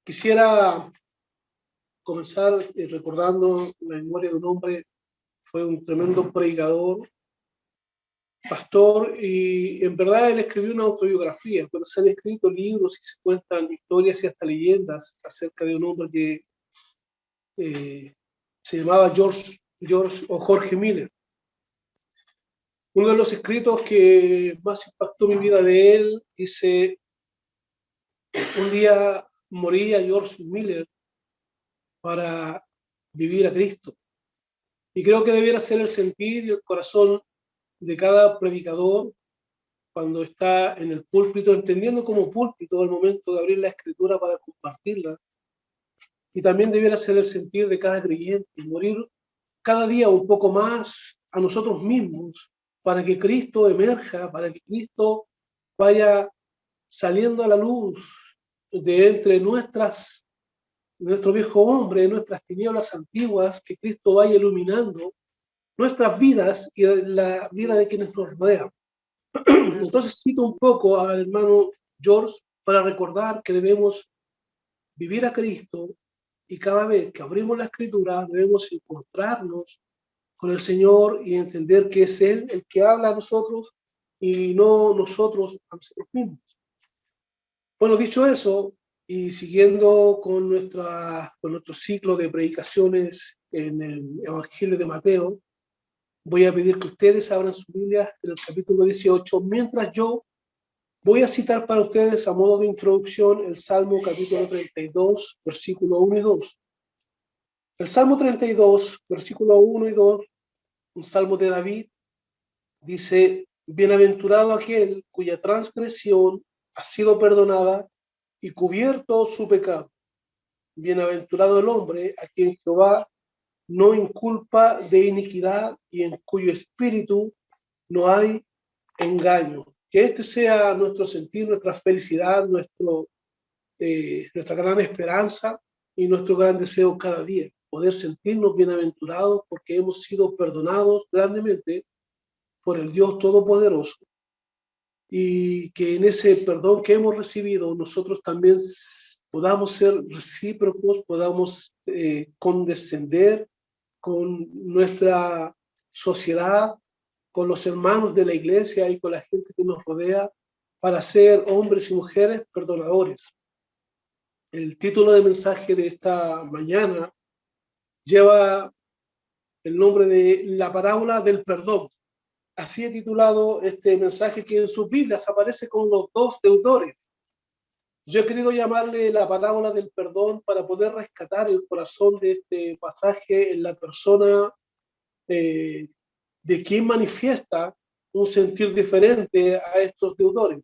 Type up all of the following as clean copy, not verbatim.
Quisiera comenzar recordando la memoria de un hombre, fue un tremendo predicador, pastor, y en verdad él escribió una autobiografía, pero se han escrito libros y se cuentan historias y hasta leyendas acerca de un hombre que se llamaba George o Jorge Miller. Uno de los escritos que más impactó mi vida de él dice: un día moría George Miller para vivir a Cristo. Y creo que debiera ser el sentir y el corazón de cada predicador cuando está en el púlpito, entendiendo como púlpito el momento de abrir la escritura para compartirla. Y también debiera ser el sentir de cada creyente, morir cada día un poco más a nosotros mismos para que Cristo emerja, para que Cristo vaya saliendo a la luz de entre nuestro viejo hombre, nuestras tinieblas antiguas, que Cristo vaya iluminando nuestras vidas y la vida de quienes nos rodean. Entonces cito un poco al hermano George para recordar que debemos vivir a Cristo y cada vez que abrimos la escritura debemos encontrarnos con el Señor y entender que es Él el que habla a nosotros y no nosotros a nosotros mismos. Bueno, dicho eso, y siguiendo con nuestro ciclo de predicaciones en el Evangelio de Mateo, voy a pedir que ustedes abran su Biblia en el capítulo 18, mientras yo voy a citar para ustedes a modo de introducción el Salmo capítulo 32, versículo 1 y 2. El Salmo 32, versículo 1 y 2, un salmo de David, dice: bienaventurado aquel cuya transgresión ha sido perdonada y cubierto su pecado. Bienaventurado el hombre a quien Jehová no inculpa de iniquidad y en cuyo espíritu no hay engaño. Que este sea nuestro sentir, nuestra felicidad, nuestra gran esperanza y nuestro gran deseo cada día, poder sentirnos bienaventurados porque hemos sido perdonados grandemente por el Dios Todopoderoso, y que en ese perdón que hemos recibido nosotros también podamos ser recíprocos, podamos condescender con nuestra sociedad, con los hermanos de la iglesia y con la gente que nos rodea, para ser hombres y mujeres perdonadores. El título de mensaje de esta mañana lleva el nombre de la parábola del perdón. Así he titulado este mensaje, que en sus Biblias aparece con los dos deudores. Yo he querido llamarle la parábola del perdón para poder rescatar el corazón de este pasaje en la persona de quien manifiesta un sentir diferente a estos deudores.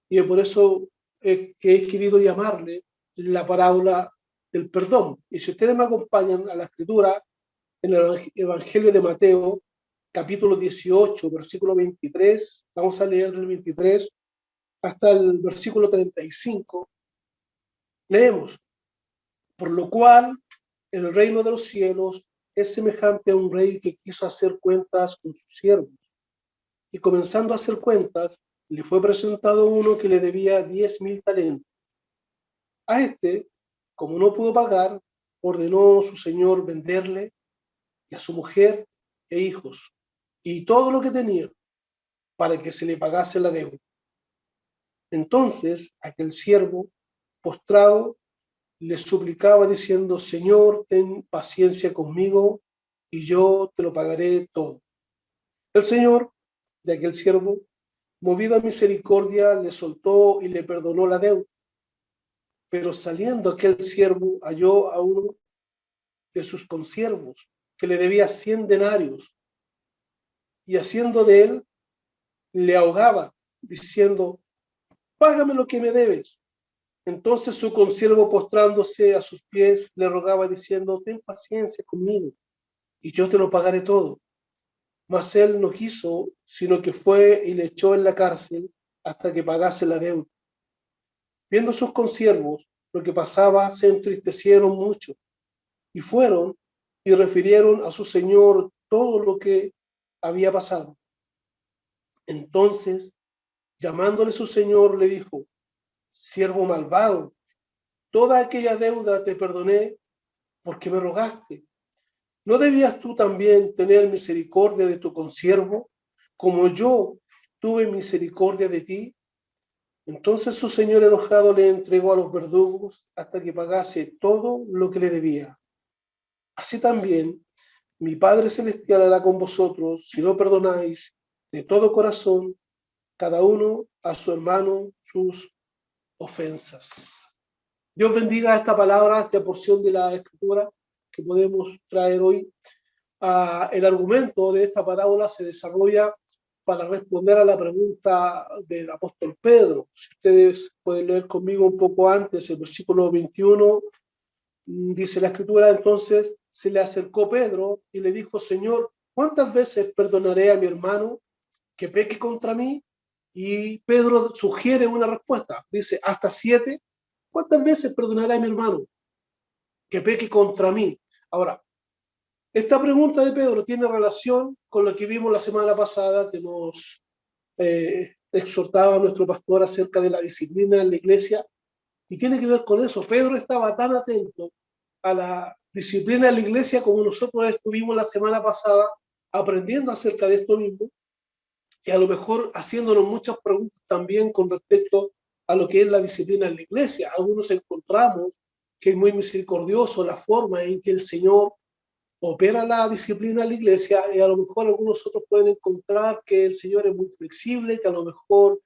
Y por eso es que he querido llamarle la parábola del perdón. Y si ustedes me acompañan a la escritura, en el Evangelio de Mateo, capítulo 18, versículo 23, vamos a leer el 23 hasta el versículo 35, leemos: por lo cual el reino de los cielos es semejante a un rey que quiso hacer cuentas con sus siervos, y comenzando a hacer cuentas, le fue presentado uno que le debía 10,000 talentos. A este, como no pudo pagar, ordenó su señor venderle y a su mujer e hijos y todo lo que tenía, para que se le pagase la deuda. Entonces aquel siervo, postrado, le suplicaba diciendo: Señor, ten paciencia conmigo y yo te lo pagaré todo. El señor de aquel siervo, movido a misericordia, le soltó y le perdonó la deuda. Pero saliendo aquel siervo, halló a uno de sus consiervos que le debía 100 denarios, y haciendo de él, le ahogaba, diciendo: págame lo que me debes. Entonces su consiervo, postrándose a sus pies, le rogaba diciendo: ten paciencia conmigo y yo te lo pagaré todo. Mas él no quiso, sino que fue y le echó en la cárcel hasta que pagase la deuda. Viendo sus consiervos lo que pasaba, se entristecieron mucho y fueron y refirieron a su señor todo lo que había pasado. Entonces, llamándole su señor, le dijo: siervo malvado, toda aquella deuda te perdoné porque me rogaste. ¿No debías tú también tener misericordia de tu consiervo, como yo tuve misericordia de ti? Entonces su señor enojado le entregó a los verdugos hasta que pagase todo lo que le debía. Así también mi Padre Celestial hará con vosotros si no perdonáis de todo corazón cada uno a su hermano sus ofensas. Dios bendiga esta palabra, esta porción de la Escritura que podemos traer hoy. El argumento de esta parábola se desarrolla para responder a la pregunta del apóstol Pedro. Si ustedes pueden leer conmigo un poco antes, el versículo 21, dice la Escritura: entonces se le acercó Pedro y le dijo: Señor, ¿cuántas veces perdonaré a mi hermano que peque contra mí? Y Pedro sugiere una respuesta, dice: hasta 7. ¿Cuántas veces perdonaré a mi hermano que peque contra mí? Ahora, esta pregunta de Pedro tiene relación con lo que vimos la semana pasada, que nos exhortaba nuestro pastor acerca de la disciplina en la iglesia, y tiene que ver con eso. Pedro estaba tan atento a la disciplina en la iglesia como nosotros estuvimos la semana pasada aprendiendo acerca de esto mismo, y a lo mejor haciéndonos muchas preguntas también con respecto a lo que es la disciplina en la iglesia. Algunos encontramos que es muy misericordioso la forma en que el Señor opera la disciplina en la iglesia, y a lo mejor algunos otros pueden encontrar que el Señor es muy flexible, que a lo mejor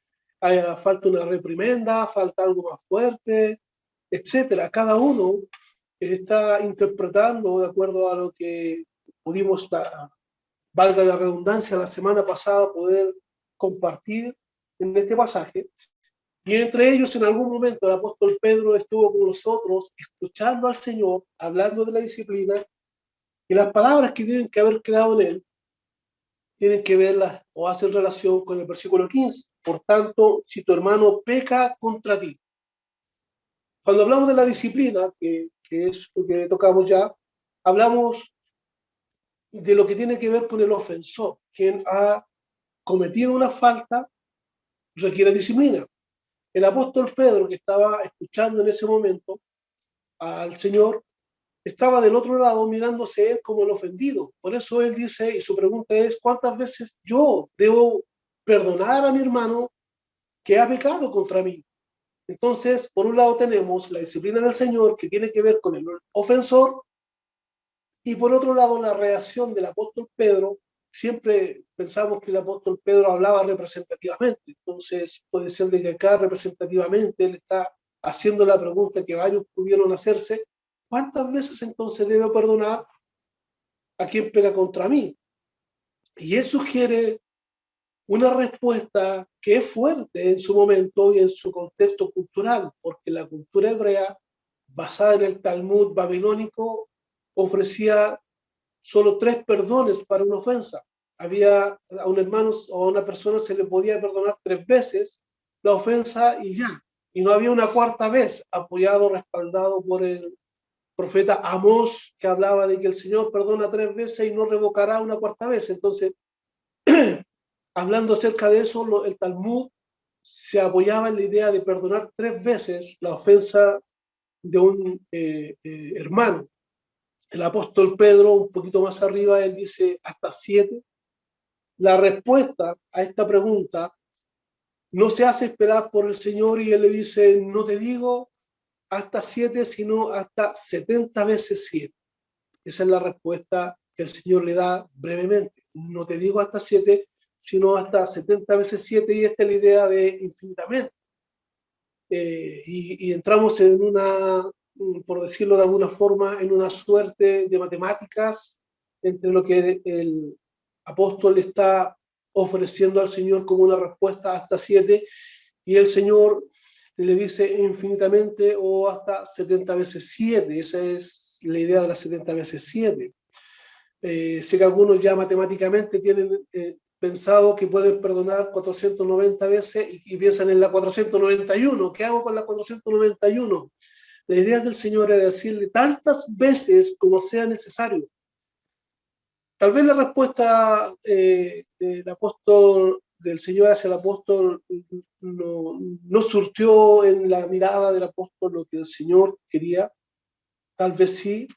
falta una reprimenda, falta algo más fuerte, etcétera. Cada uno está interpretando de acuerdo a lo que pudimos, valga la redundancia, la semana pasada poder compartir en este pasaje. Y entre ellos, en algún momento, el apóstol Pedro estuvo con nosotros escuchando al Señor, hablando de la disciplina, y las palabras que tienen que haber quedado en él tienen que verlas o hacen relación con el versículo 15. Por tanto, si tu hermano peca contra ti. Cuando hablamos de la disciplina, que es lo que tocamos ya, hablamos de lo que tiene que ver con el ofensor. Quien ha cometido una falta requiere disciplina. El apóstol Pedro, que estaba escuchando en ese momento al Señor, estaba del otro lado mirándose él como el ofendido. Por eso él dice, y su pregunta es: ¿cuántas veces yo debo perdonar a mi hermano que ha pecado contra mí? Entonces, por un lado tenemos la disciplina del Señor, que tiene que ver con el ofensor, y por otro lado la reacción del apóstol Pedro. Siempre pensamos que el apóstol Pedro hablaba representativamente, entonces puede ser de que acá representativamente él está haciendo la pregunta que varios pudieron hacerse: ¿cuántas veces entonces debo perdonar a quien pega contra mí? Y él sugiere una respuesta que es fuerte en su momento y en su contexto cultural, porque la cultura hebrea, basada en el Talmud babilónico, ofrecía solo 3 perdones para una ofensa. Había a un hermano o a una persona se le podía perdonar 3 veces la ofensa y ya. Y no había una cuarta vez, apoyado, respaldado por el profeta Amós, que hablaba de que el Señor perdona 3 veces y no revocará una cuarta vez. Entonces, hablando acerca de eso, el Talmud se apoyaba en la idea de perdonar 3 veces la ofensa de un hermano. El apóstol Pedro, un poquito más arriba, él dice hasta 7. La respuesta a esta pregunta no se hace esperar por el Señor, y él le dice: no te digo hasta 7, sino hasta 70 veces 7. Esa es la respuesta que el Señor le da brevemente. No te digo hasta 7, sino hasta 70 veces 7, y esta es la idea de infinitamente. Y entramos en una, por decirlo de alguna forma, en una suerte de matemáticas entre lo que el apóstol está ofreciendo al Señor como una respuesta hasta 7, y el Señor le dice infinitamente o hasta 70 veces 7. Esa es la idea de las 70 veces 7. Sé que algunos ya matemáticamente tienen pensado que pueden perdonar 490 veces y piensan en la 491. ¿Qué hago con la 491? La idea del Señor es decirle tantas veces como sea necesario. Tal vez la respuesta del apóstol del Señor hacia el apóstol no surtió en la mirada del apóstol lo que el Señor quería, tal vez sí,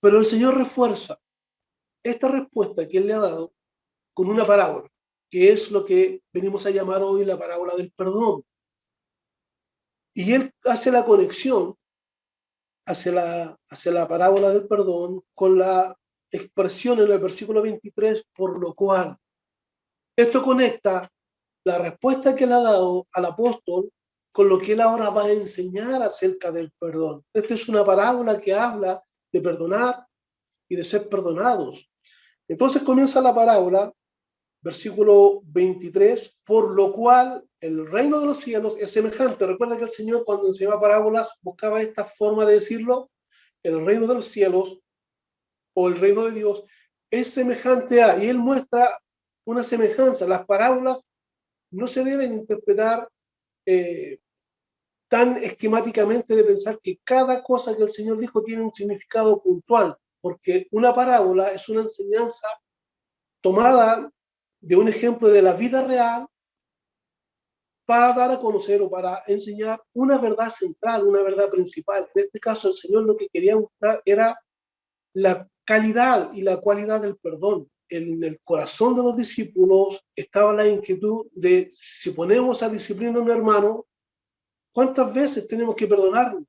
pero el Señor refuerza esta respuesta que Él le ha dado con una parábola, que es lo que venimos a llamar hoy la parábola del perdón. Y Él hace la conexión hacia la parábola del perdón con la expresión en el versículo 23, por lo cual. Esto conecta la respuesta que le ha dado al apóstol con lo que él ahora va a enseñar acerca del perdón. Esta es una parábola que habla de perdonar y de ser perdonados. Entonces comienza la parábola, versículo 23, por lo cual el reino de los cielos es semejante. Recuerda que el Señor, cuando enseñaba parábolas, buscaba esta forma de decirlo: el reino de los cielos o el reino de Dios es semejante a, y él muestra una semejanza. Las parábolas no se deben interpretar tan esquemáticamente, de pensar que cada cosa que el Señor dijo tiene un significado puntual, porque una parábola es una enseñanza tomada de un ejemplo de la vida real para dar a conocer o para enseñar una verdad central, una verdad principal. En este caso, el Señor lo que quería mostrar era la calidad y la cualidad del perdón. En el corazón de los discípulos estaba la inquietud de: si ponemos a disciplina a un hermano, ¿cuántas veces tenemos que perdonarlo?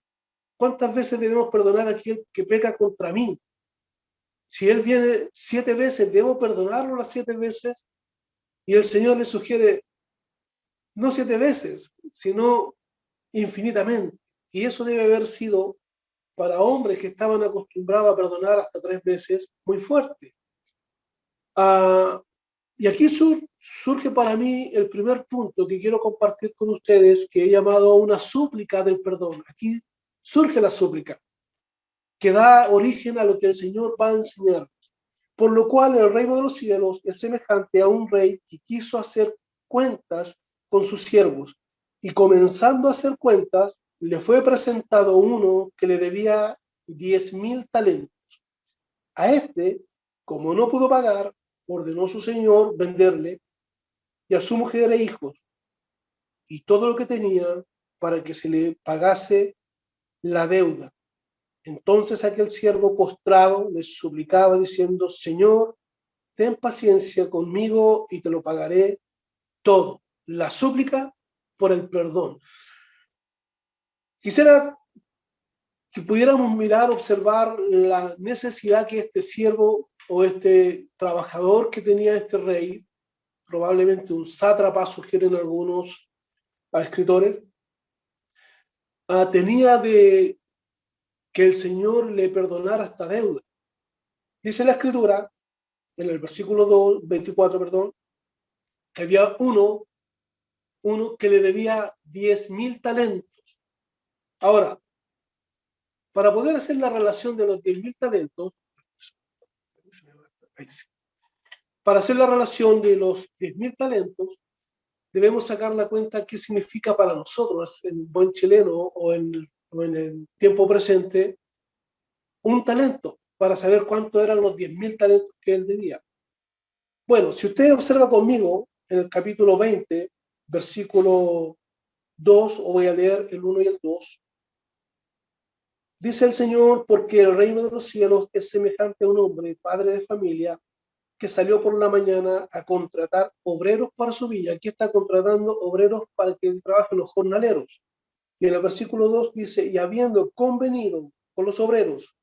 ¿Cuántas veces debemos perdonar a aquel que peca contra mí? Si él viene 7 veces, ¿debo perdonarlo las 7 veces? Y el Señor le sugiere: no 7 veces, sino infinitamente. Y eso debe haber sido, para hombres que estaban acostumbrados a perdonar hasta 3 veces, muy fuerte. Y aquí surge para mí el primer punto que quiero compartir con ustedes, que he llamado una súplica del perdón. Aquí surge la súplica, que da origen a lo que el Señor va a enseñar. Por lo cual el reino de los cielos es semejante a un rey que quiso hacer cuentas con sus siervos, y comenzando a hacer cuentas, le fue presentado uno que le debía 10,000 talentos. A este, como no pudo pagar, ordenó su señor venderle, y a su mujer e hijos, y todo lo que tenía, para que se le pagase la deuda. Entonces aquel siervo postrado le suplicaba diciendo: Señor, ten paciencia conmigo y te lo pagaré todo. La súplica por el perdón. Quisiera que pudiéramos mirar, observar la necesidad que este siervo o este trabajador que tenía este rey, probablemente un sátrapa, sugieren algunos escritores, tenía de que el Señor le perdonara esta deuda. Dice la escritura, en el versículo 24, perdón, que había uno que le debía 10,000 talentos. Ahora, para poder hacer la relación de los 10,000 talentos, para hacer la relación de los 10,000 talentos, debemos sacar la cuenta qué significa para nosotros, en buen chileno o en el tiempo presente, un talento, para saber cuánto eran los 10,000 talentos que él debía. Bueno, si usted observa conmigo en el capítulo 20, versículo 2, o voy a leer el 1 y el 2, dice el Señor: porque el reino de los cielos es semejante a un hombre, padre de familia, que salió por la mañana a contratar obreros para su viña. Aquí está contratando obreros para que trabajen los jornaleros. Y en el versículo 2 dice: y habiendo convenido con los obreros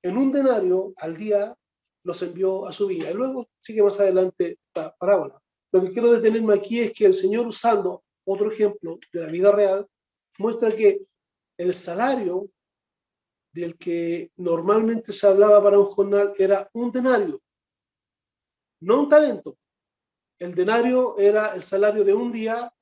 en un denario al día, los envió a su viña. Y luego sigue más adelante esta parábola. Lo que quiero detenerme aquí es que el Señor, usando otro ejemplo de la vida real, muestra que el salario del que normalmente se hablaba para un jornal era un denario, no un talento. El denario era el salario de un día,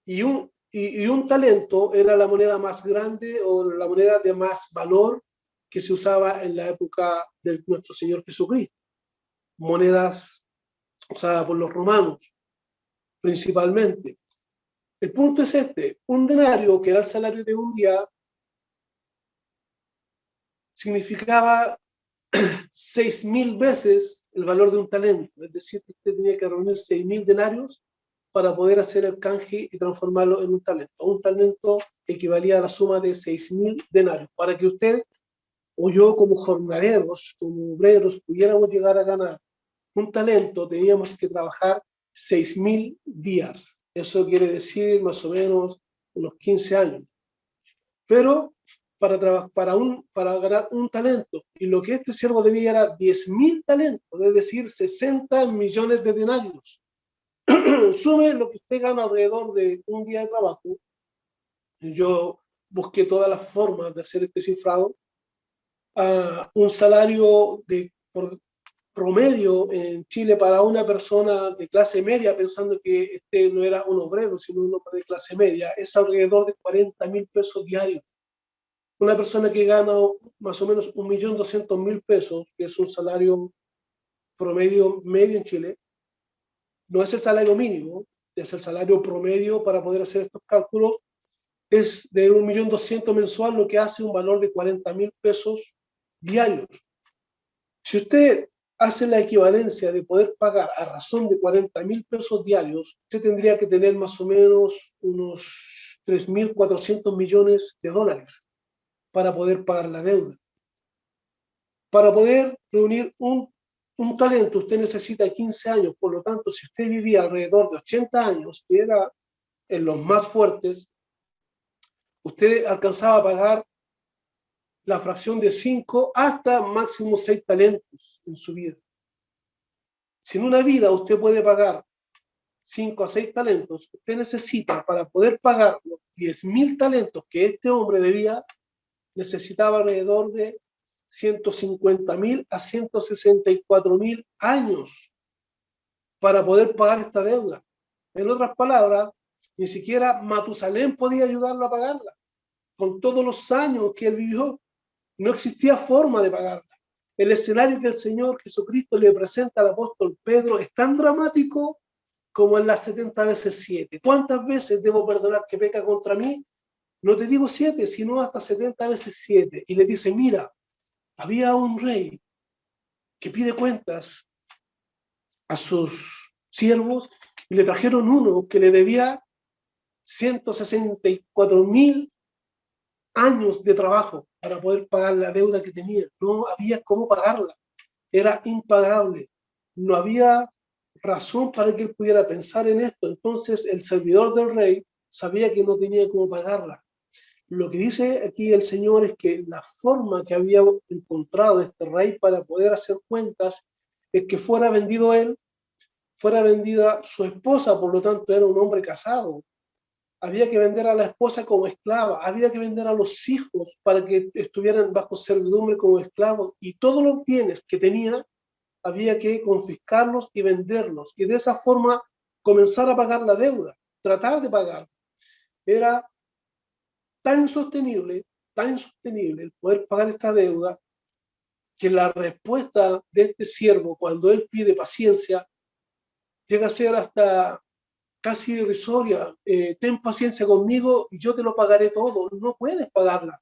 y un talento era la moneda más grande o la moneda de más valor que se usaba en la época de nuestro Señor Jesucristo. Monedas usadas por los romanos principalmente. El punto es este: un denario, que era el salario de un día, significaba 6.000 veces el valor de un talento. Es decir, que usted tenía que reunir 6.000 denarios para poder hacer el canje y transformarlo en un talento. Un talento equivalía a la suma de 6.000 denarios. Para que usted o yo como jornaleros, como obreros, pudiéramos llegar a ganar un talento, teníamos que trabajar 6.000 días. Eso quiere decir más o menos unos 15 años. Pero para ganar un talento, y lo que este siervo debía era 10.000 talentos, es decir, 60 millones de denarios. Sume lo que usted gana alrededor de un día de trabajo. Yo busqué todas las formas de hacer este cifrado. Un salario por promedio en Chile para una persona de clase media, pensando que este no era un obrero, sino un hombre de clase media, es alrededor de 40.000 pesos diarios. Una persona que gana más o menos 1.200.000 pesos, que es un salario promedio medio en Chile, no es el salario mínimo, es el salario promedio para poder hacer estos cálculos, es de 1.200.000 mensual, lo que hace un valor de 40.000 pesos diarios. Si usted hace la equivalencia de poder pagar a razón de 40.000 pesos diarios, usted tendría que tener más o menos unos 3.400 millones de dólares para poder pagar la deuda. Para poder reunir un talento, usted necesita 15 años, por lo tanto, si usted vivía alrededor de 80 años, que era en los más fuertes, usted alcanzaba a pagar la fracción de 5 hasta máximo 6 talentos en su vida. Si en una vida usted puede pagar 5 a 6 talentos, usted necesita, para poder pagar los 10.000 talentos que este hombre debía, necesitaba alrededor de 150.000 a 164.000 años para poder pagar esta deuda. En otras palabras, ni siquiera Matusalén podía ayudarlo a pagarla. Con todos los años que él vivió, no existía forma de pagarla. El escenario que el Señor Jesucristo le presenta al apóstol Pedro es tan dramático como en las 70 veces 7. ¿Cuántas veces debo perdonar que peca contra mí? No te digo 7, sino hasta 70 veces 7. Y le dice, mira, había un rey que pide cuentas a sus siervos y le trajeron uno que le debía 164.000 años de trabajo para poder pagar la deuda que tenía. No había cómo pagarla. Era impagable. No había razón para que él pudiera pensar en esto. Entonces el servidor del rey sabía que no tenía cómo pagarla. Lo que dice aquí el Señor es que la forma que había encontrado este rey para poder hacer cuentas es que fuera vendido él, fuera vendida su esposa, por lo tanto era un hombre casado. Había que vender a la esposa como esclava, había que vender a los hijos para que estuvieran bajo servidumbre como esclavos, y todos los bienes que tenía había que confiscarlos y venderlos, y de esa forma comenzar a pagar la deuda, tratar de pagar. Era tan insostenible el poder pagar esta deuda, que la respuesta de este siervo cuando él pide paciencia llega a ser hasta casi irrisoria. Ten paciencia conmigo y yo te lo pagaré todo. No puedes pagarla.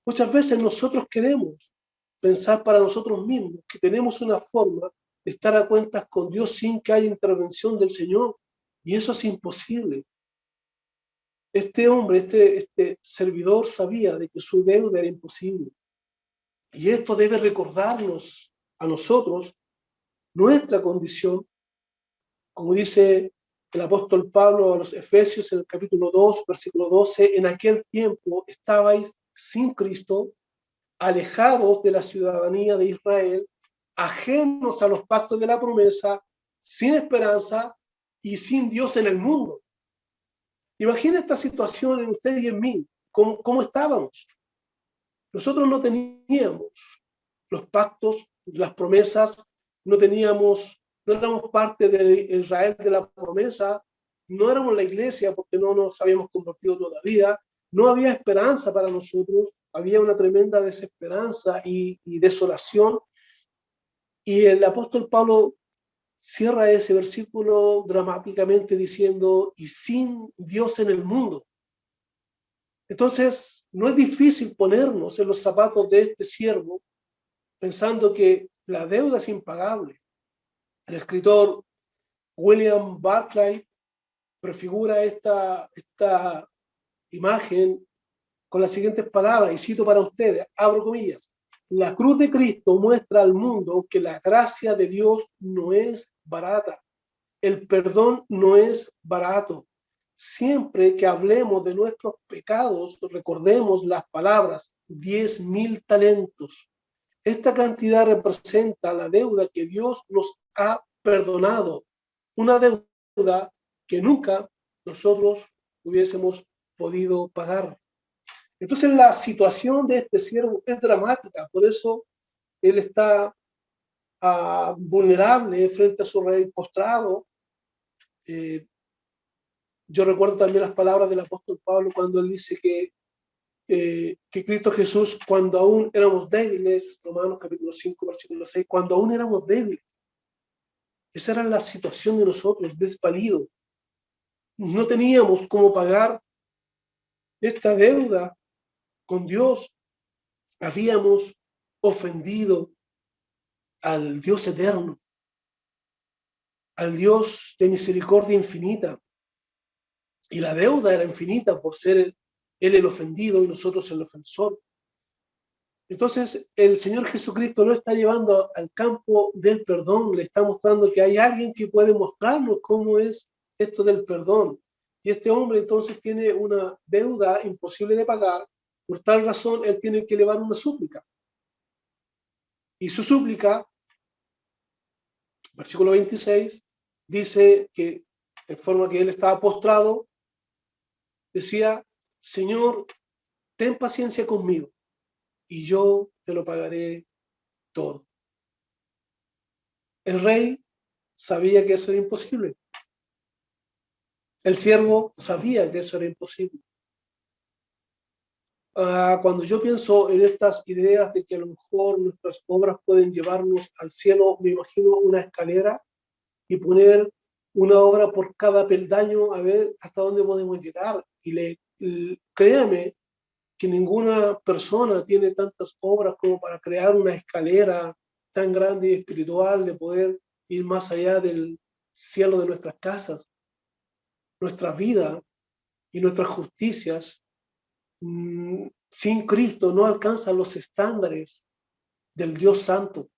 Muchas veces nosotros queremos pensar para nosotros mismos que tenemos una forma de estar a cuentas con Dios sin que haya intervención del Señor, y eso es imposible. Este hombre, este servidor sabía de que su deuda era imposible, y esto debe recordarnos a nosotros nuestra condición, como dice el apóstol Pablo a los Efesios en el capítulo 2, versículo 12, en aquel tiempo estabais sin Cristo, alejados de la ciudadanía de Israel, ajenos a los pactos de la promesa, sin esperanza y sin Dios en el mundo. Imagina esta situación en usted y en mí, cómo estábamos. Nosotros no teníamos los pactos, las promesas, no éramos parte de Israel de la promesa, no éramos la iglesia porque no nos habíamos convertido todavía, no había esperanza para nosotros, había una tremenda desesperanza y desolación. Y el apóstol Pablo cierra ese versículo dramáticamente diciendo, y sin Dios en el mundo. Entonces, no es difícil ponernos en los zapatos de este siervo pensando que la deuda es impagable. El escritor William Barclay prefigura esta imagen con las siguientes palabras, y cito para ustedes, abro comillas: la cruz de Cristo muestra al mundo que la gracia de Dios no es barata, el perdón no es barato. Siempre que hablemos de nuestros pecados, recordemos las palabras 10.000 talentos. Esta cantidad representa la deuda que Dios nos ha perdonado, una deuda que nunca nosotros hubiésemos podido pagar. Entonces la situación de este siervo es dramática, por eso él está vulnerable frente a su rey, postrado. Yo recuerdo también las palabras del apóstol Pablo cuando él dice que Cristo Jesús, cuando aún éramos débiles, Romanos capítulo 5, versículo 6, cuando aún éramos débiles, esa era la situación de nosotros, desvalidos. No teníamos cómo pagar esta deuda con Dios. Habíamos ofendido al Dios eterno, al Dios de misericordia infinita. Y la deuda era infinita por ser él el ofendido y nosotros el ofensor. Entonces, el Señor Jesucristo lo está llevando al campo del perdón, le está mostrando que hay alguien que puede mostrarnos cómo es esto del perdón. Y este hombre entonces tiene una deuda imposible de pagar, por tal razón él tiene que elevar una súplica. Y su súplica, versículo 26, dice que en forma que él estaba postrado, decía: Señor, ten paciencia conmigo y yo te lo pagaré todo. El rey sabía que eso era imposible. El siervo sabía que eso era imposible. Cuando yo pienso en estas ideas de que a lo mejor nuestras obras pueden llevarnos al cielo, me imagino una escalera y poner una obra por cada peldaño a ver hasta dónde podemos llegar. Créame que ninguna persona tiene tantas obras como para crear una escalera tan grande y espiritual de poder ir más allá del cielo de nuestras casas. Nuestra vida y nuestras justicias sin Cristo no alcanzan los estándares del Dios Santo.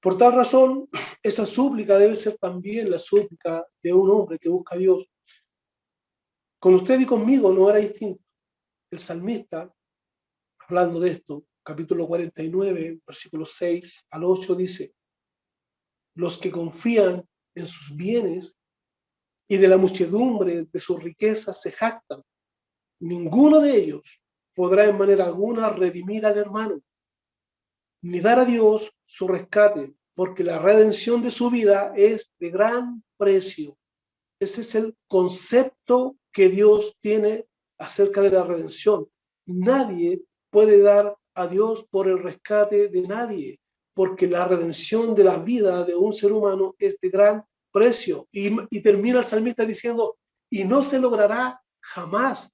Por tal razón, esa súplica debe ser también la súplica de un hombre que busca a Dios. Con usted y conmigo no era distinto. El salmista, hablando de esto, capítulo 49, versículos 6 al 8, dice: los que confían en sus bienes y de la muchedumbre de sus riquezas se jactan. Ninguno de ellos podrá en manera alguna redimir al hermano, ni dar a Dios su rescate, porque la redención de su vida es de gran precio. Ese es el concepto que Dios tiene acerca de la redención. Nadie puede dar a Dios por el rescate de nadie, porque la redención de la vida de un ser humano es de gran precio. Y termina el salmista diciendo: y no se logrará jamás.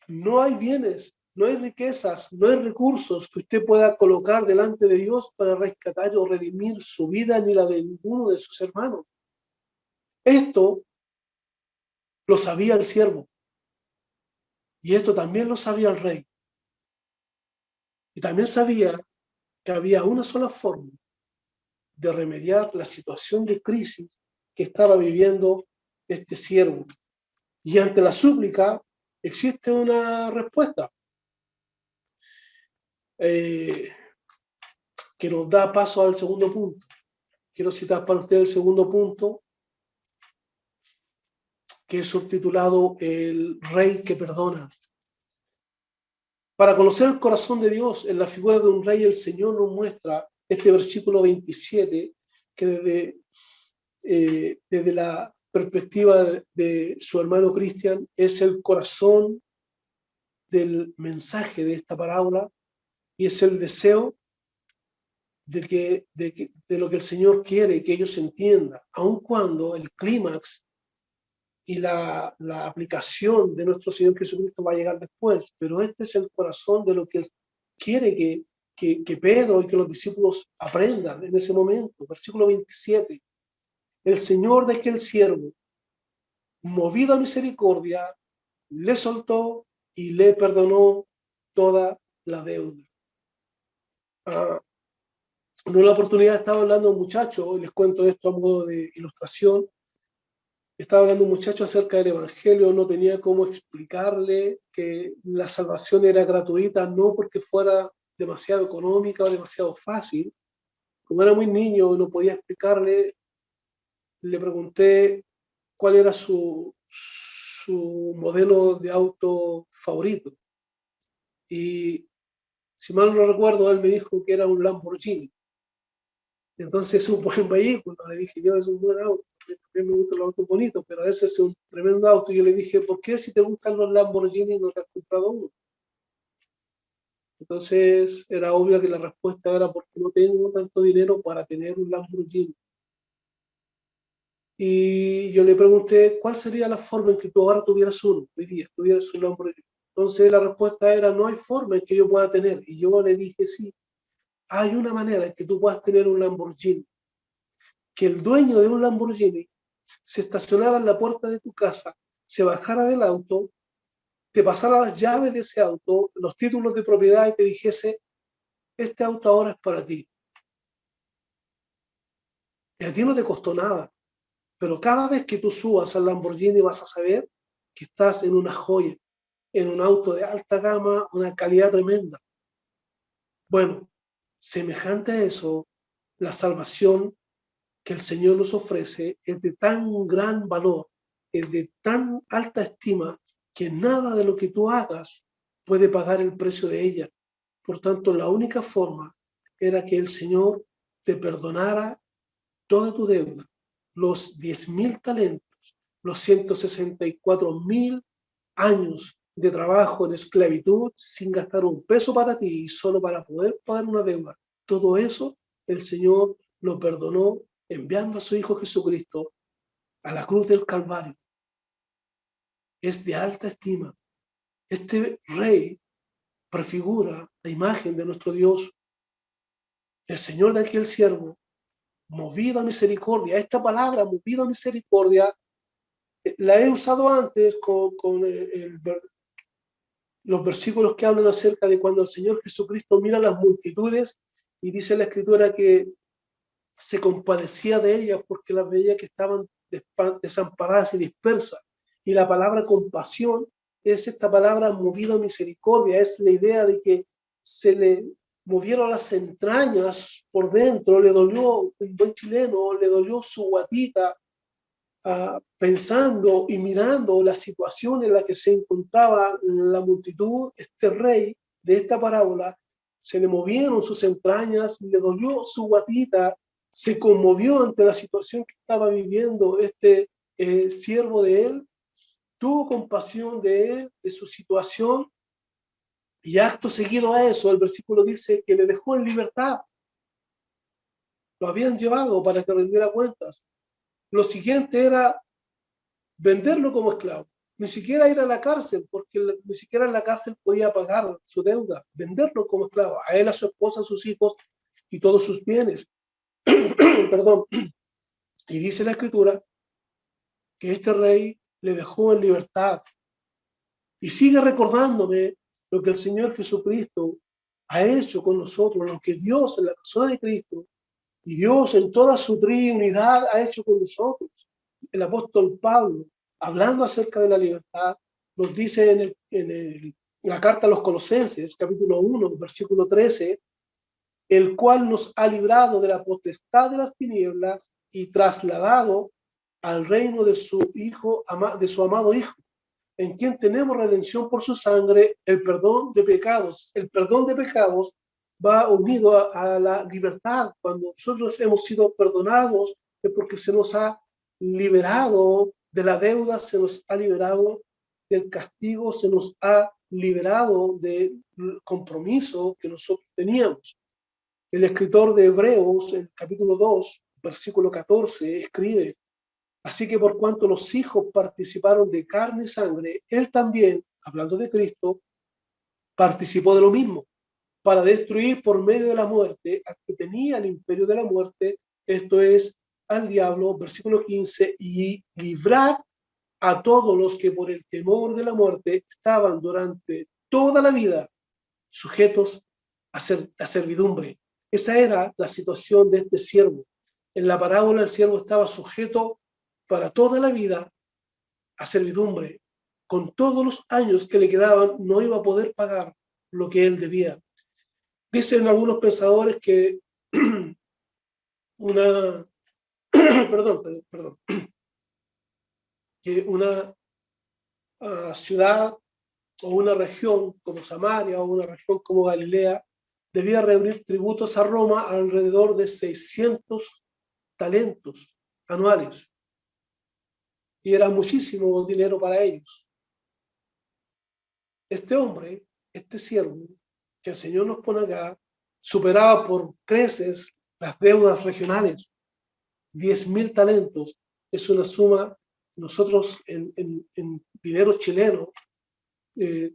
No hay bienes, no hay riquezas, no hay recursos que usted pueda colocar delante de Dios para rescatar o redimir su vida ni la de ninguno de sus hermanos. Esto lo sabía el siervo y esto también lo sabía el rey. Y también sabía que había una sola forma de remediar la situación de crisis que estaba viviendo este siervo. Y ante la súplica existe una respuesta que nos da paso al segundo punto. Quiero citar para usted el segundo punto, que es subtitulado El Rey que perdona. Para conocer el corazón de Dios en la figura de un rey, el Señor nos muestra este versículo 27, que desde la perspectiva de su hermano Cristian es el corazón del mensaje de esta parábola y es el deseo de lo que el Señor quiere que ellos entiendan, aun cuando el clímax y la aplicación de nuestro Señor Jesucristo va a llegar después, pero este es el corazón de lo que quiere que Pedro y que los discípulos aprendan en ese momento. Versículo 27. El Señor de aquel siervo, movido a misericordia, le soltó y le perdonó toda la deuda. En una oportunidad estaba hablando un muchacho, les cuento esto a modo de ilustración, estaba hablando un muchacho acerca del Evangelio, no tenía cómo explicarle que la salvación era gratuita, no porque fuera demasiado económica o demasiado fácil. Como era muy niño y no podía explicarle, le pregunté cuál era su modelo de auto favorito. Y si mal no recuerdo, él me dijo que era un Lamborghini. Entonces es un buen vehículo. Le dije yo, es un buen auto. También me gustan los autos bonitos, pero ese es un tremendo auto. Y yo le dije, ¿por qué si te gustan los Lamborghini no te has comprado uno? Entonces era obvio que la respuesta era porque no tengo tanto dinero para tener un Lamborghini. Y yo le pregunté, ¿cuál sería la forma en que tú ahora tuvieras uno? Hoy día, tuvieras un Lamborghini. Entonces la respuesta era, no hay forma en que yo pueda tener. Y yo le dije, sí, hay una manera en que tú puedas tener un Lamborghini. Que el dueño de un Lamborghini se estacionara en la puerta de tu casa, se bajara del auto, te pasara las llaves de ese auto, los títulos de propiedad y te dijese, este auto ahora es para ti. Y a ti no te costó nada, pero cada vez que tú subas al Lamborghini vas a saber que estás en una joya, en un auto de alta gama, una calidad tremenda. Bueno, semejante a eso, la salvación que el Señor nos ofrece es de tan gran valor, es de tan alta estima, que nada de lo que tú hagas puede pagar el precio de ella. Por tanto, la única forma era que el Señor te perdonara toda tu deuda, los 10.000 talentos, los 164.000 años de trabajo en esclavitud sin gastar un peso para ti y solo para poder pagar una deuda. Todo eso el Señor lo perdonó enviando a su Hijo Jesucristo a la cruz del Calvario. Es de alta estima. Este rey prefigura la imagen de nuestro Dios, el Señor de aquel siervo, movido a misericordia. Esta palabra, movido a misericordia, la he usado antes con los versículos que hablan acerca de cuando el Señor Jesucristo mira a las multitudes y dice la Escritura que se compadecía de ellas porque las veía que estaban desamparadas y dispersas. Y la palabra compasión es esta palabra movido a misericordia, es la idea de que se le movieron las entrañas por dentro, le dolió, un buen chileno, le dolió su guatita, pensando y mirando la situación en la que se encontraba la multitud. Este rey de esta parábola se le movieron sus entrañas, le dolió su guatita, se conmovió ante la situación que estaba viviendo este siervo de él, tuvo compasión de él, de su situación, y acto seguido a eso, el versículo dice que le dejó en libertad. Lo habían llevado para que rendiera cuentas. Lo siguiente era venderlo como esclavo, ni siquiera ir a la cárcel, porque ni siquiera en la cárcel podía pagar su deuda, venderlo como esclavo, a él, a su esposa, a sus hijos y todos sus bienes. Perdón. Y dice la Escritura que este rey le dejó en libertad y sigue recordándome lo que el Señor Jesucristo ha hecho con nosotros, lo que Dios en la persona de Cristo y Dios en toda su triunidad ha hecho con nosotros. El apóstol Pablo, hablando acerca de la libertad, nos dice en la carta a los Colosenses, capítulo 1, versículo 13, el cual nos ha librado de la potestad de las tinieblas y trasladado al reino de su Hijo, de su amado Hijo, en quien tenemos redención por su sangre, el perdón de pecados. El perdón de pecados va unido a la libertad. Cuando nosotros hemos sido perdonados es porque se nos ha liberado de la deuda, se nos ha liberado del castigo, se nos ha liberado del compromiso que nosotros teníamos. El escritor de Hebreos, en capítulo 2, versículo 14, escribe: así que por cuanto los hijos participaron de carne y sangre, él también, hablando de Cristo, participó de lo mismo, para destruir por medio de la muerte al que tenía el imperio de la muerte, esto es, al diablo, versículo 15, y librar a todos los que por el temor de la muerte estaban durante toda la vida sujetos a servidumbre. Esa era la situación de este siervo. En la parábola el siervo estaba sujeto para toda la vida a servidumbre. Con todos los años que le quedaban, no iba a poder pagar lo que él debía. Dicen algunos pensadores que una, perdón, que una ciudad o una región como Samaria o una región como Galilea debía reunir tributos a Roma alrededor de 600 talentos anuales. Y era muchísimo dinero para ellos. Este hombre, este siervo, que el Señor nos pone acá, superaba por creces las deudas regionales. 10.000 talentos es una suma, nosotros en dinero chileno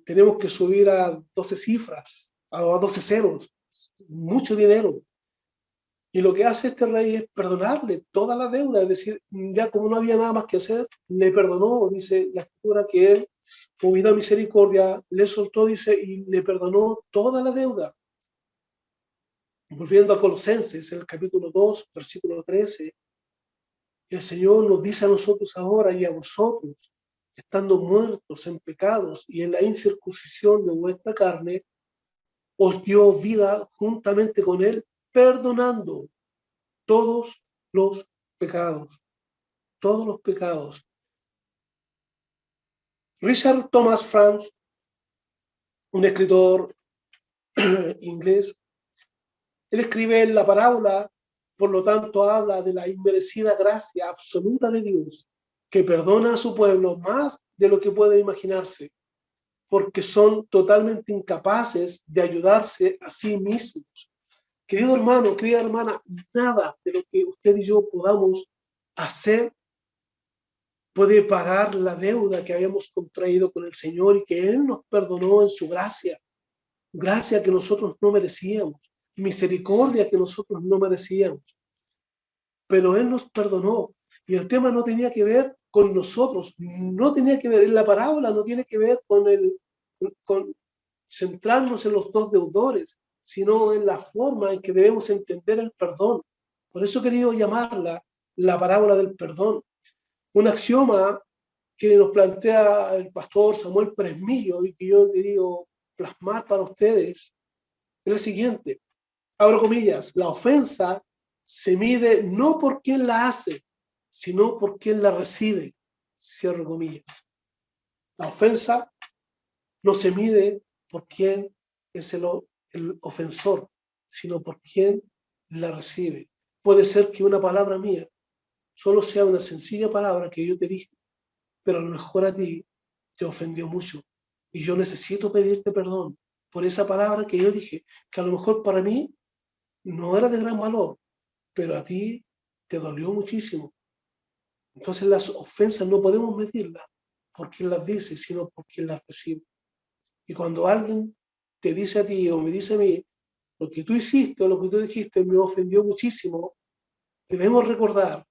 tenemos que subir a 12 cifras, a 12 ceros, mucho dinero. Y lo que hace este rey es perdonarle toda la deuda, es decir, ya como no había nada más que hacer, le perdonó, dice la escritura, que él, movido a misericordia, le soltó, dice, y le perdonó toda la deuda. Volviendo a Colosenses, el capítulo 2, versículo 13, el Señor nos dice a nosotros ahora y a vosotros, estando muertos en pecados y en la incircuncisión de vuestra carne, os dio vida juntamente con él, perdonando todos los pecados, todos los pecados. Richard Thomas France, un escritor inglés, él escribe en la parábola, por lo tanto habla de la inmerecida gracia absoluta de Dios, que perdona a su pueblo más de lo que puede imaginarse, porque son totalmente incapaces de ayudarse a sí mismos. Querido hermano, querida hermana, nada de lo que usted y yo podamos hacer puede pagar la deuda que habíamos contraído con el Señor y que Él nos perdonó en su gracia, gracia que nosotros no merecíamos, misericordia que nosotros no merecíamos, pero Él nos perdonó y el tema no tenía que ver con nosotros, no tenía que ver, en la parábola no tiene que ver con centrarnos en los dos deudores, sino en la forma en que debemos entender el perdón. Por eso he querido llamarla la parábola del perdón. Un axioma que nos plantea el pastor Samuel Presmillo y que yo he querido plasmar para ustedes es el siguiente. Abro comillas, la ofensa se mide no por quien la hace, sino por quien la recibe. Cierro comillas. La ofensa no se mide por quién es el ofensor, sino por quién la recibe. Puede ser que una palabra mía solo sea una sencilla palabra que yo te dije, pero a lo mejor a ti te ofendió mucho y yo necesito pedirte perdón por esa palabra que yo dije, que a lo mejor para mí no era de gran valor, pero a ti te dolió muchísimo. Entonces las ofensas no podemos medirlas por quien las dice, sino por quien las recibe. Y cuando alguien te dice a ti o me dice a mí, lo que tú hiciste o lo que tú dijiste me ofendió muchísimo, debemos recordar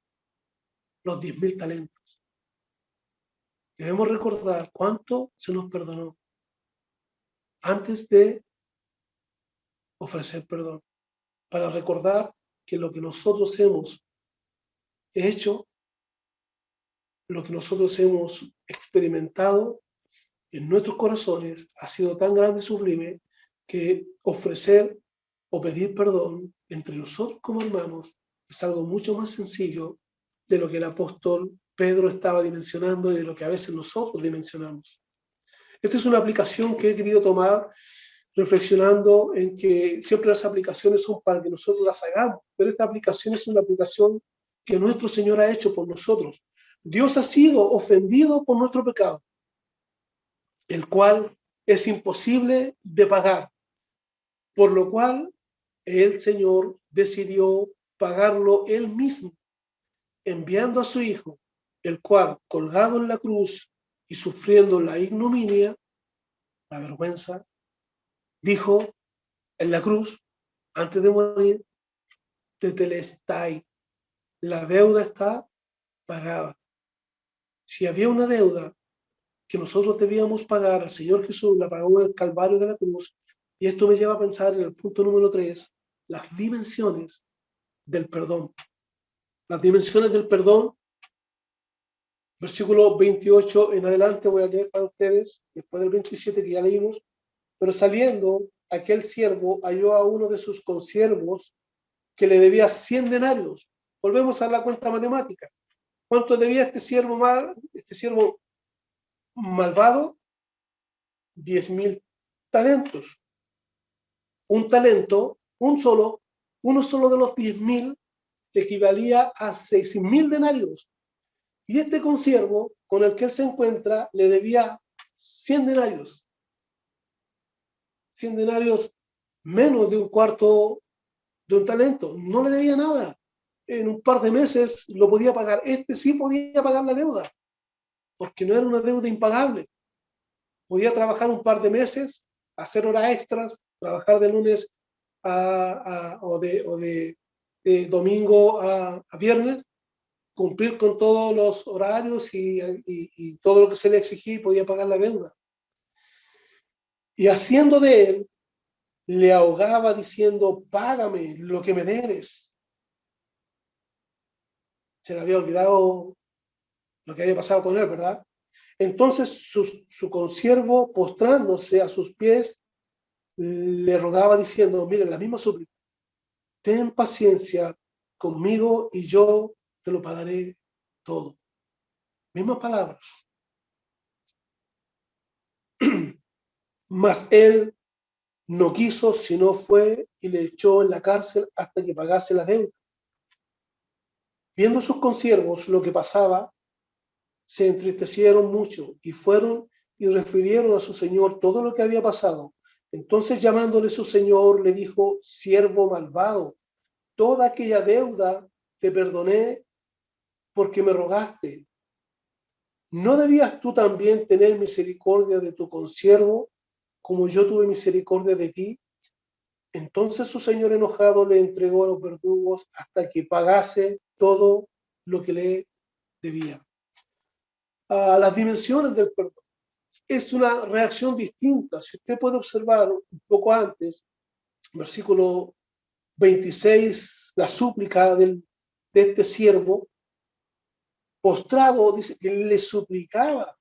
los 10.000 talentos. Debemos recordar cuánto se nos perdonó antes de ofrecer perdón, para recordar que lo que nosotros hemos hecho, lo que nosotros hemos experimentado en nuestros corazones ha sido tan grande y sublime que ofrecer o pedir perdón entre nosotros como hermanos es algo mucho más sencillo de lo que el apóstol Pedro estaba dimensionando y de lo que a veces nosotros dimensionamos. Esta es una aplicación que he querido tomar reflexionando en que siempre las aplicaciones son para que nosotros las hagamos, pero esta aplicación es una aplicación que nuestro Señor ha hecho por nosotros. Dios ha sido ofendido por nuestro pecado, el cual es imposible de pagar, por lo cual el Señor decidió pagarlo Él mismo, enviando a su Hijo, el cual, colgado en la cruz y sufriendo la ignominia, la vergüenza, dijo, en la cruz, antes de morir, tetelestai, la deuda está pagada. Si había una deuda que nosotros debíamos pagar, al Señor Jesús la pagó en el Calvario de la cruz, y esto me lleva a pensar en el punto número 3, las dimensiones del perdón. Las dimensiones del perdón, versículo 28 en adelante voy a leer para ustedes, después del 27 que ya leímos. Pero saliendo, aquel siervo halló a uno de sus consiervos que le debía 100 denarios. Volvemos a la cuenta matemática. ¿Cuánto debía este siervo malvado? 10.000 talentos. Un talento, uno solo de los 10.000 equivalía a 6.000 denarios. Y este consiervo con el que él se encuentra le debía 100 denarios. 100 denarios menos de un cuarto de un talento. No le debía nada. En un par de meses lo podía pagar. Este sí podía pagar la deuda, porque no era una deuda impagable. Podía trabajar un par de meses, hacer horas extras, trabajar de lunes o de domingo a viernes, cumplir con todos los horarios y todo lo que se le exigía y podía pagar la deuda. Y haciendo de él, le ahogaba diciendo, págame lo que me debes. Se le había olvidado lo que había pasado con él, ¿verdad? Entonces su consiervo, postrándose a sus pies, le rogaba diciendo, miren, la misma súplica, ten paciencia conmigo y yo te lo pagaré todo. Mismas palabras. Mas él no quiso, sino fue y le echó en la cárcel hasta que pagase la deuda. Viendo sus consiervos lo que pasaba, se entristecieron mucho y fueron y refirieron a su señor todo lo que había pasado. Entonces llamándole su señor le dijo, siervo malvado, toda aquella deuda te perdoné porque me rogaste. ¿No debías tú también tener misericordia de tu consiervo como yo tuve misericordia de ti? Entonces su señor enojado le entregó a los verdugos hasta que pagase todo lo que le debía. A las dimensiones del perdón. Es una reacción distinta. Si usted puede observar un poco antes, versículo 26, la súplica de este siervo, postrado, dice que le suplicaba.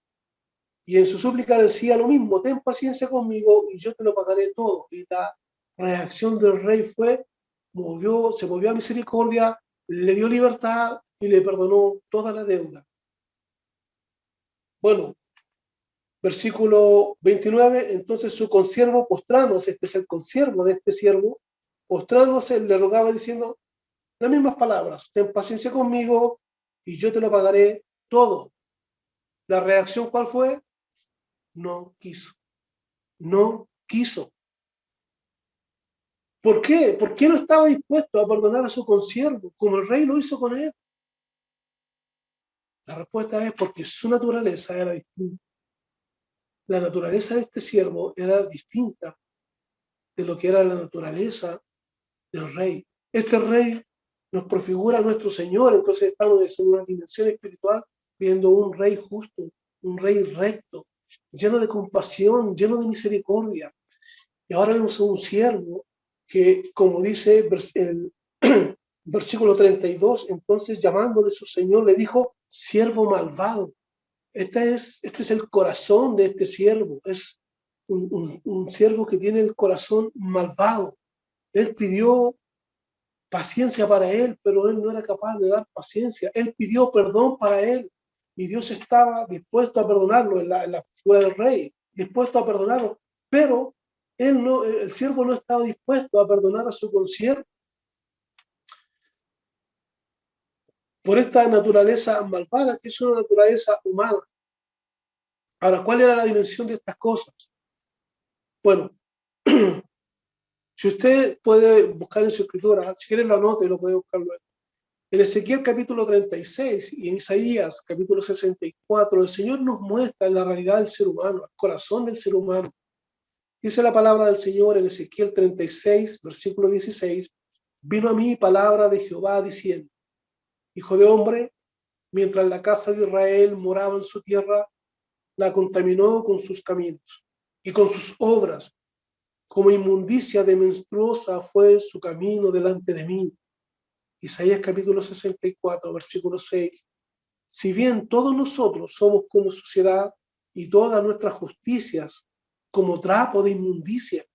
Y en su súplica decía lo mismo, ten paciencia conmigo y yo te lo pagaré todo. Y la reacción del rey fue, se movió a misericordia, le dio libertad y le perdonó toda la deuda. Bueno, versículo 29, entonces su consiervo postrándose, este es el consiervo de este siervo, postrándose le rogaba diciendo las mismas palabras, ten paciencia conmigo y yo te lo pagaré todo. La reacción, ¿cuál fue? No quiso. No quiso. ¿Por qué? ¿Por qué no estaba dispuesto a perdonar a su consiervo, como el rey lo hizo con él? La respuesta es porque su naturaleza era distinta. La naturaleza de este siervo era distinta de lo que era la naturaleza del rey. Este rey nos prefigura a nuestro Señor, entonces estamos en una dimensión espiritual viendo un rey justo, un rey recto, lleno de compasión, lleno de misericordia. Y ahora vemos a un siervo que, como dice el versículo 32, entonces llamándole su Señor, le dijo, siervo malvado. Este es el corazón de este siervo, es un siervo que tiene el corazón malvado. Él pidió paciencia para él, pero él no era capaz de dar paciencia. Él pidió perdón para él y Dios estaba dispuesto a perdonarlo en la figura del rey, dispuesto a perdonarlo, pero el siervo no estaba dispuesto a perdonar a su consiervo por esta naturaleza malvada, que es una naturaleza humana. Ahora, ¿cuál era la dimensión de estas cosas? Bueno, si usted puede buscar en su escritura, si quiere lo anote, lo puede buscar luego. En Ezequiel capítulo 36 y en Isaías capítulo 64, el Señor nos muestra la realidad del ser humano, el corazón del ser humano. Dice la palabra del Señor en Ezequiel 36, versículo 16, vino a mí palabra de Jehová diciendo, hijo de hombre, mientras la casa de Israel moraba en su tierra, la contaminó con sus caminos y con sus obras, como inmundicia de menstruosa fue su camino delante de mí. Isaías capítulo 64, versículo 6. Si bien todos nosotros somos como suciedad y todas nuestras justicias como trapo de inmundicia,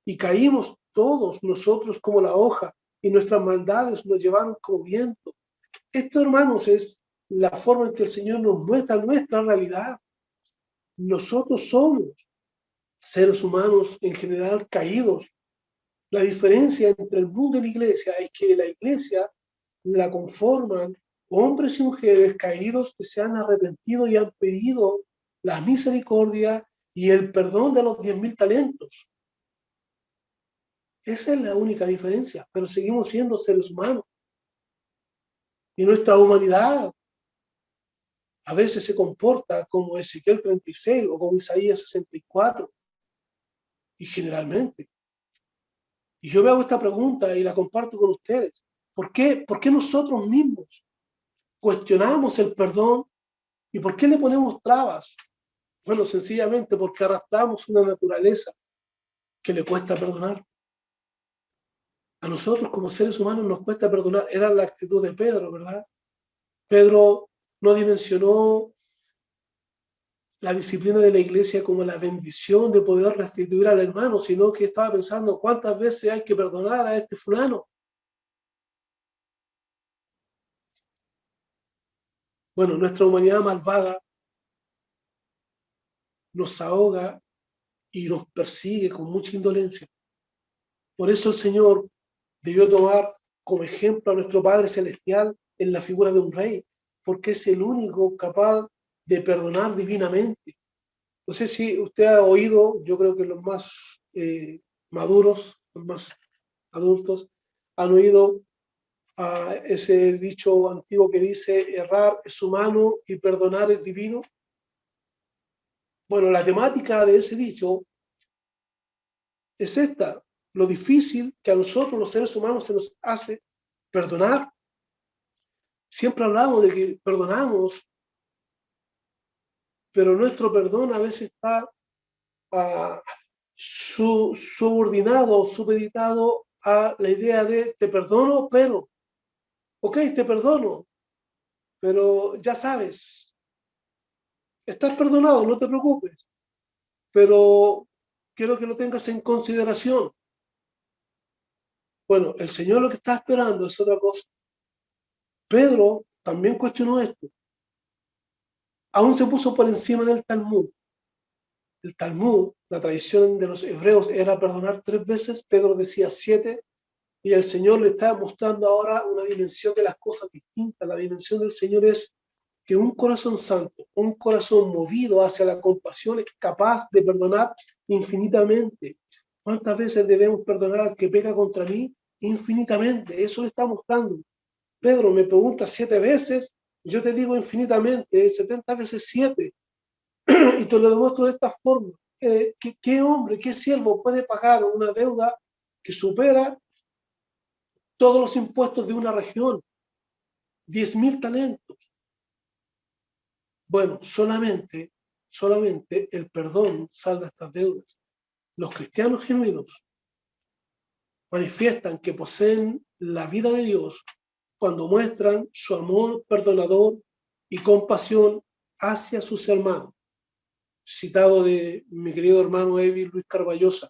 y caímos todos nosotros como la hoja, y nuestras maldades nos llevaron como viento. Esto, hermanos, es la forma en que el Señor nos muestra nuestra realidad. Nosotros somos seres humanos en general caídos. La diferencia entre el mundo y la iglesia es que la iglesia la conforman hombres y mujeres caídos que se han arrepentido y han pedido la misericordia y el perdón de los 10.000 talentos. Esa es la única diferencia, pero seguimos siendo seres humanos. Y nuestra humanidad a veces se comporta como Ezequiel 36 o como Isaías 64, y generalmente. Y yo me hago esta pregunta y la comparto con ustedes. ¿Por qué nosotros mismos cuestionamos el perdón y por qué le ponemos trabas? Bueno, sencillamente porque arrastramos una naturaleza que le cuesta perdonar. A nosotros como seres humanos nos cuesta perdonar. Era la actitud de Pedro, ¿verdad? Pedro no dimensionó la disciplina de la iglesia como la bendición de poder restituir al hermano, sino que estaba pensando cuántas veces hay que perdonar a este fulano. Bueno, nuestra humanidad malvada nos ahoga y nos persigue con mucha indolencia. Por eso el Señor debió tomar como ejemplo a nuestro Padre Celestial en la figura de un rey, porque es el único capaz de perdonar divinamente. No sé si usted ha oído, yo creo que los más maduros, los más adultos, han oído a ese dicho antiguo que dice, errar es humano y perdonar es divino. Bueno, la temática de ese dicho es esta, lo difícil que a nosotros los seres humanos se nos hace perdonar. Siempre hablamos de que perdonamos, pero nuestro perdón a veces está subordinado, supeditado a la idea de te perdono, pero, ok, te perdono, pero ya sabes, estás perdonado, no te preocupes, pero quiero que lo tengas en consideración. Bueno, el Señor lo que está esperando es otra cosa. Pedro también cuestionó esto. Aún se puso por encima del Talmud. El Talmud, la tradición de los hebreos era perdonar 3 veces, Pedro decía 7, y el Señor le está mostrando ahora una dimensión de las cosas distintas. La dimensión del Señor es que un corazón santo, un corazón movido hacia la compasión es capaz de perdonar infinitamente. ¿Cuántas veces debemos perdonar al que peca contra mí? Infinitamente. Eso le está mostrando. Pedro me pregunta 7 veces, yo te digo infinitamente, 70 veces 7. Y te lo demuestro de esta forma. ¿Qué hombre, qué siervo puede pagar una deuda que supera todos los impuestos de una región? 10.000 talentos. Bueno, solamente el perdón salda estas deudas. Los cristianos genuinos manifiestan que poseen la vida de Dios cuando muestran su amor perdonador y compasión hacia sus hermanos. Citado de mi querido hermano Evi Luis Carballosa,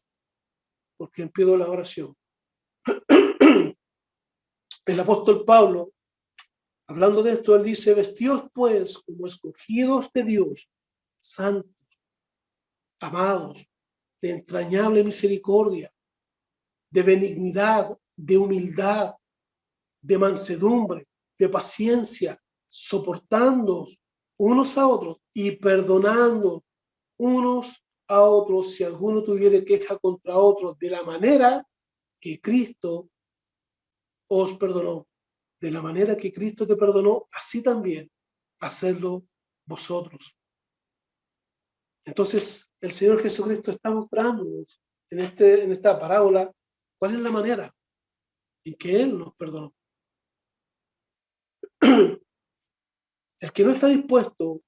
por quien pido la oración. El apóstol Pablo, hablando de esto, él dice, vestidos pues como escogidos de Dios, santos, amados, de entrañable misericordia, de benignidad, de humildad, de mansedumbre, de paciencia, soportando unos a otros y perdonando unos a otros si alguno tuviere queja contra otros, de la manera que Cristo os perdonó. De la manera que Cristo te perdonó, así también hacedlo vosotros. Entonces, el Señor Jesucristo está mostrándonos en esta parábola cuál es la manera en que Él nos perdonó. El que no está dispuesto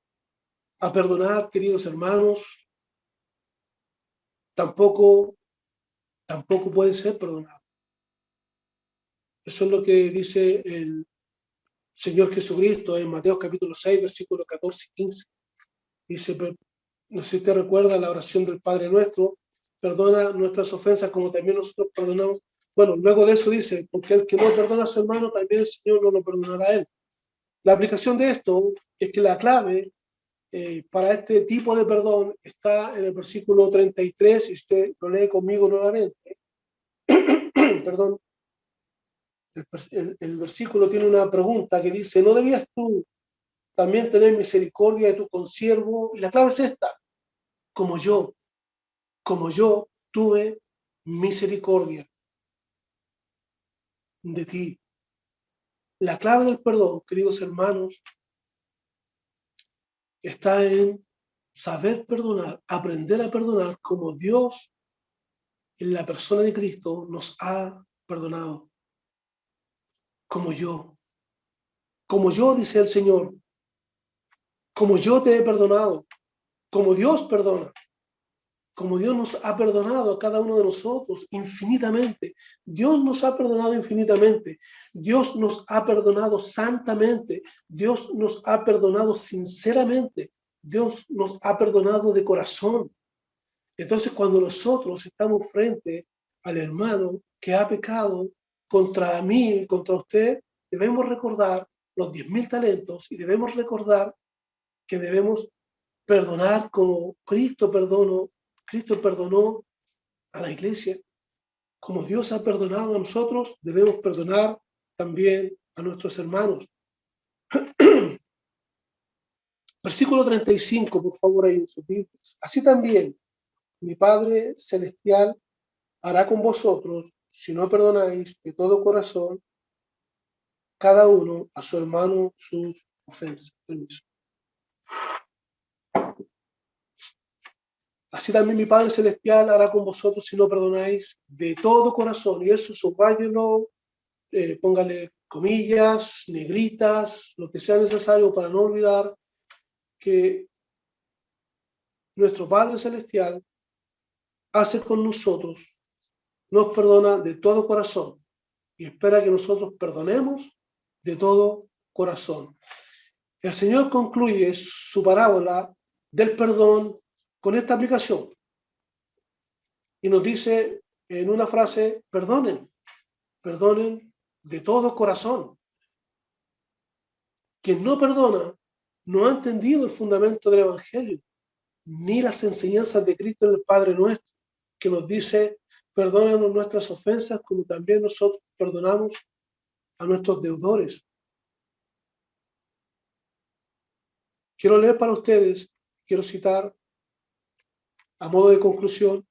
a perdonar, queridos hermanos, tampoco puede ser perdonado. Eso es lo que dice el Señor Jesucristo en Mateo capítulo 6, versículos 14 y 15. Dice, no sé si usted recuerda la oración del Padre Nuestro, perdona nuestras ofensas como también nosotros perdonamos. Bueno, luego de eso dice, porque el que no perdona a su hermano, también el Señor no lo perdonará a él. La aplicación de esto es que la clave para este tipo de perdón está en el versículo 33, y usted lo lee conmigo nuevamente. Perdón, el versículo tiene una pregunta que dice, ¿no debías tú también tener misericordia de tu consiervo? Y la clave es esta, como yo tuve misericordia de ti. La clave del perdón, queridos hermanos, está en saber perdonar, aprender a perdonar como Dios en la persona de Cristo nos ha perdonado. Como yo, dice el Señor, como yo te he perdonado, como Dios perdona, como Dios nos ha perdonado a cada uno de nosotros infinitamente. Dios nos ha perdonado infinitamente. Dios nos ha perdonado santamente. Dios nos ha perdonado sinceramente. Dios nos ha perdonado de corazón. Entonces, cuando nosotros estamos frente al hermano que ha pecado contra mí y contra usted, debemos recordar los 10.000 talentos y debemos recordar que debemos perdonar como Cristo perdonó a la iglesia. Como Dios ha perdonado a nosotros, debemos perdonar también a nuestros hermanos. Versículo 35, por favor, ahí en sus Biblias. Así también mi Padre Celestial hará con vosotros, si no perdonáis de todo corazón, cada uno a su hermano sus ofensas. Permiso. Así también mi Padre Celestial hará con vosotros si no perdonáis de todo corazón. Y eso subrayelo, póngale comillas, negritas, lo que sea necesario para no olvidar que nuestro Padre Celestial hace con nosotros, nos perdona de todo corazón y espera que nosotros perdonemos de todo corazón. El Señor concluye su parábola del perdón con esta aplicación y nos dice en una frase, perdonen de todo corazón. Quien no perdona no ha entendido el fundamento del Evangelio, ni las enseñanzas de Cristo en el Padre Nuestro, que nos dice, perdónanos nuestras ofensas como también nosotros perdonamos a nuestros deudores. Quiero leer para ustedes, quiero citar a modo de conclusión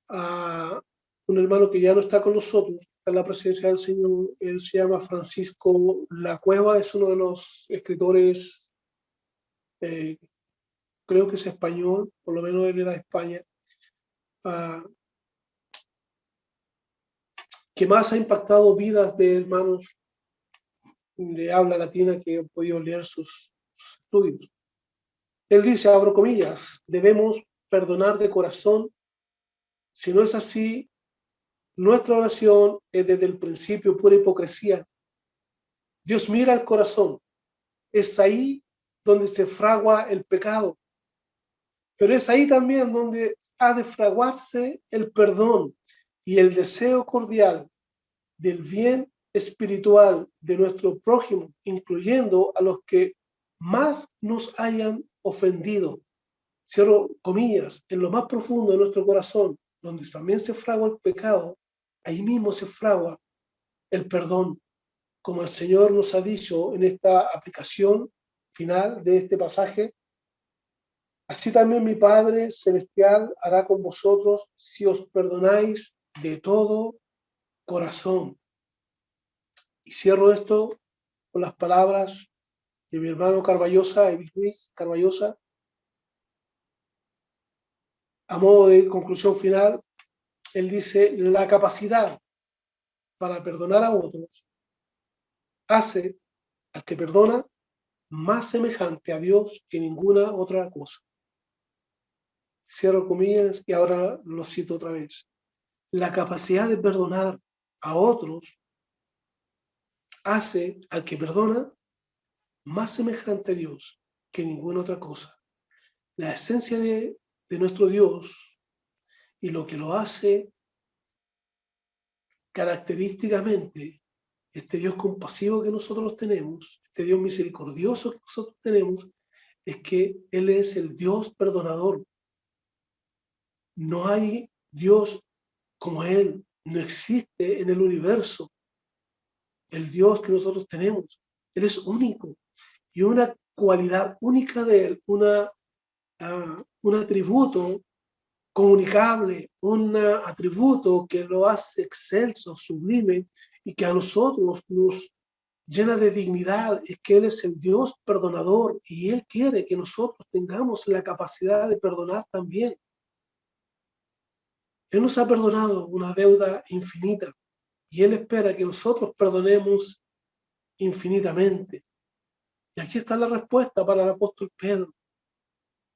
a un hermano que ya no está con nosotros, está en la presencia del Señor. Él se llama Francisco Lacueva, es uno de los escritores, creo que es español, por lo menos él era de España, que más ha impactado vidas de hermanos de habla latina que han podido leer sus estudios. Él dice, abro comillas, debemos perdonar de corazón. Si no es así, nuestra oración es desde el principio pura hipocresía. Dios mira al corazón. Es ahí donde se fragua el pecado. Pero es ahí también donde ha de fraguarse el perdón y el deseo cordial del bien espiritual de nuestro prójimo, incluyendo a los que más nos hayan ofendido. Cierro comillas, en lo más profundo de nuestro corazón, donde también se fragua el pecado, ahí mismo se fragua el perdón, como el Señor nos ha dicho en esta aplicación final de este pasaje. Así también mi Padre Celestial hará con vosotros si os perdonáis de todo corazón. Y cierro esto con las palabras de mi hermano Carballosa, Luis Carballosa, a modo de conclusión final, él dice, la capacidad para perdonar a otros hace al que perdona más semejante a Dios que ninguna otra cosa. Cierro comillas y ahora lo cito otra vez. La capacidad de perdonar a otros hace al que perdona más semejante a Dios que ninguna otra cosa. La esencia de nuestro Dios y lo que lo hace característicamente, este Dios compasivo que nosotros tenemos, este Dios misericordioso que nosotros tenemos, es que Él es el Dios perdonador. No hay Dios como Él, no existe en el universo el Dios que nosotros tenemos. Él es único y una cualidad única de Él, un atributo comunicable, un atributo que lo hace excelso, sublime y que a nosotros nos llena de dignidad, es que Él es el Dios perdonador y Él quiere que nosotros tengamos la capacidad de perdonar también. Él nos ha perdonado una deuda infinita y Él espera que nosotros perdonemos infinitamente. Y aquí está la respuesta para el apóstol Pedro.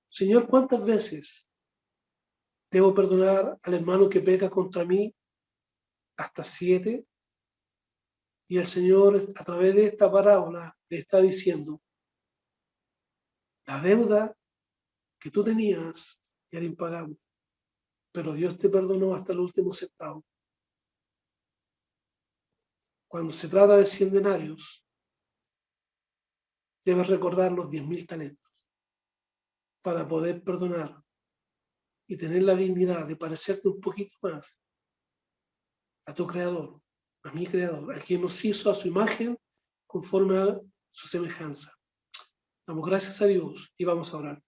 Señor, ¿cuántas veces debo perdonar al hermano que peca contra mí? ¿Hasta 7? Y el Señor, a través de esta parábola, le está diciendo, la deuda que tú tenías era impagable, pero Dios te perdonó hasta el último centavo. Cuando se trata de 100 denarios, debes recordar los 10.000 talentos para poder perdonar y tener la dignidad de parecerte un poquito más a tu Creador, a mi Creador, a quien nos hizo a su imagen conforme a su semejanza. Damos gracias a Dios y vamos a orar.